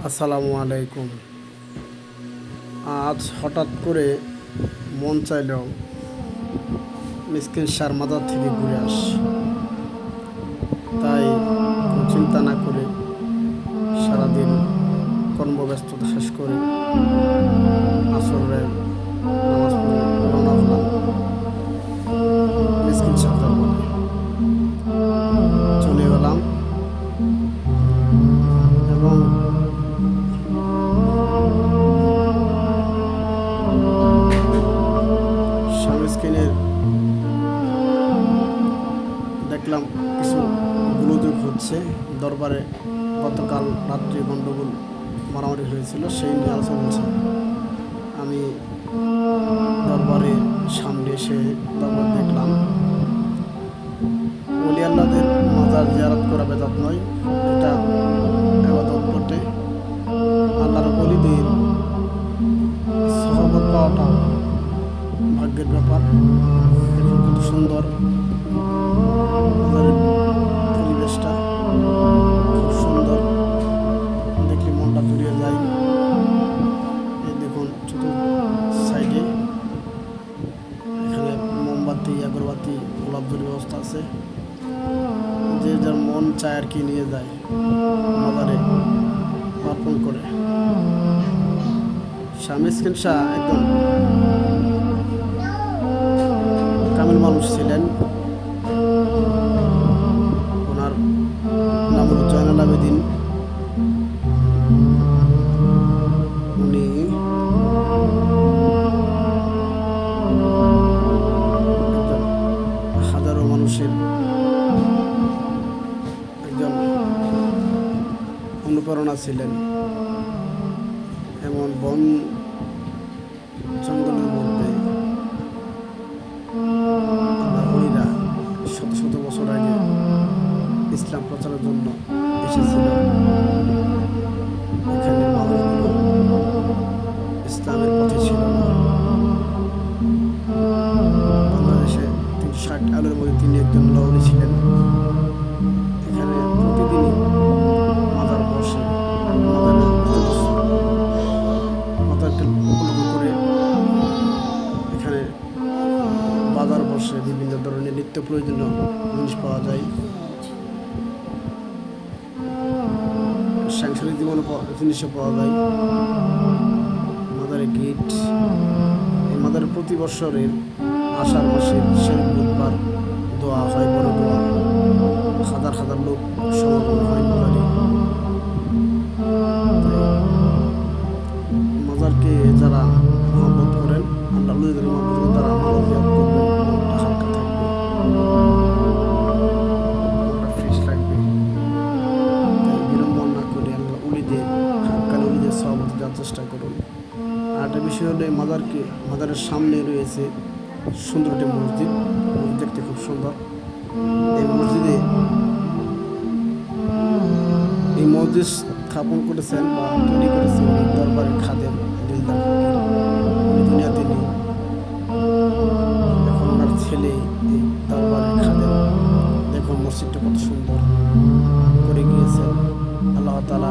আসসালামু আলাইকুম। আজ হঠাৎ করে মন চাইল মিসকিন শার মাজার থেকে ঘুরে আসি। তাই কোনো চিন্তা না করে সারাদিন কর্মব্যস্ততা শেষ করে আসরের নামাজ পড়ে রওনা হলাম মিসকিন শাহ দরবারে। চলে গেলাম এবং স্ক্রিনের দেখলাম কিছু গোলযোগ হচ্ছে দরবারে। গতকাল রাত্রে গণ্ডগোল মারামারি হয়েছিল, সেই নিয়ে আলোচনা হচ্ছে। আমি দরবারে সামনে এসে দরবার দেখলাম। ওলি আল্লাহদের মাজার জিয়ারত করা বেদাত নয়, এটা ইবাদত বটে। আল্লাহর ওলিদের সহবত পাওয়াটা ভাগ্যের ব্যাপার। দেখুন কত সুন্দর মাজারের পরিবেশটা, খুব সুন্দর, দেখলে মনটা জুড়িয়ে যায়। এই দেখুন চতুর্থ সাইডে এখানে মোমবাতি, আগরবাতি, গোলাপজলের ব্যবস্থা আছে। যে যার মন চায় আর কি নিয়ে যায় মাজারে অর্পণ করে। শাহ মিসকিন শাহ একদম কামিল মানুষ ছিলেন। ওনার নাম হল জয়নুল আবেদিন। উনি হাজারো মানুষের একজন অনুপ্রেরণা ছিলেন। এমন বন জঙ্গলের মধ্যে শত শত বছর আগে ইসলাম প্রচারের জন্য এসেছিল। এখানে মানুষগুলো ইসলামের পথে ছিল না। বাংলাদেশে 360 আলোর মধ্যে তিনি একজন লাউলি ছিলেন। এখানে প্রতিদিনই মাজার বসে, মাজারকে উপলক্ষ করে এখানে বাজার বসে, বিভিন্ন ধরনের নিত্য প্রয়োজনীয় জিনিস পাওয়া যায়। সাংসারিক জীবনে জিনিসও পাওয়া যায়। মাজারের গেট, এই মাজারে প্রতি বছরের আষাঢ় মাসের শেষ বুধবার দোয়া হয়, বড় দোয়া। হাজার হাজার লোক সমাগম হয় মাজারে। মাজারকে যারা মহব্বত করেন, আল্লাহ উলিদের মহব্বত করেন, তারা মাজার জিয়ারত করবেন, মনটা হালকা থাকবে, মনটা ফ্রেশ লাগবে। তাই বিড়ম্বন না করে আল্লাহ উলিদের হাক্কানি উলিদের সহবতে যাওয়ার চেষ্টা করুন। আর একটা বিষয় হলো, মাজারের সামনে রয়েছে সুন্দর একটি মসজিদ। মসজিদ দেখতে খুব সুন্দর। এই মসজিদ স্থাপন করেছেন বা তৈরি করেছেন দরবারের খাদেম দিলদার ফকির। উনি দুনিয়াতে নেই, এখন ওনার ছেলে এই দরবারের খাদেম। দেখুন মসজিদটা কত সুন্দর করে গিয়েছেন। আল্লাহ তাআলা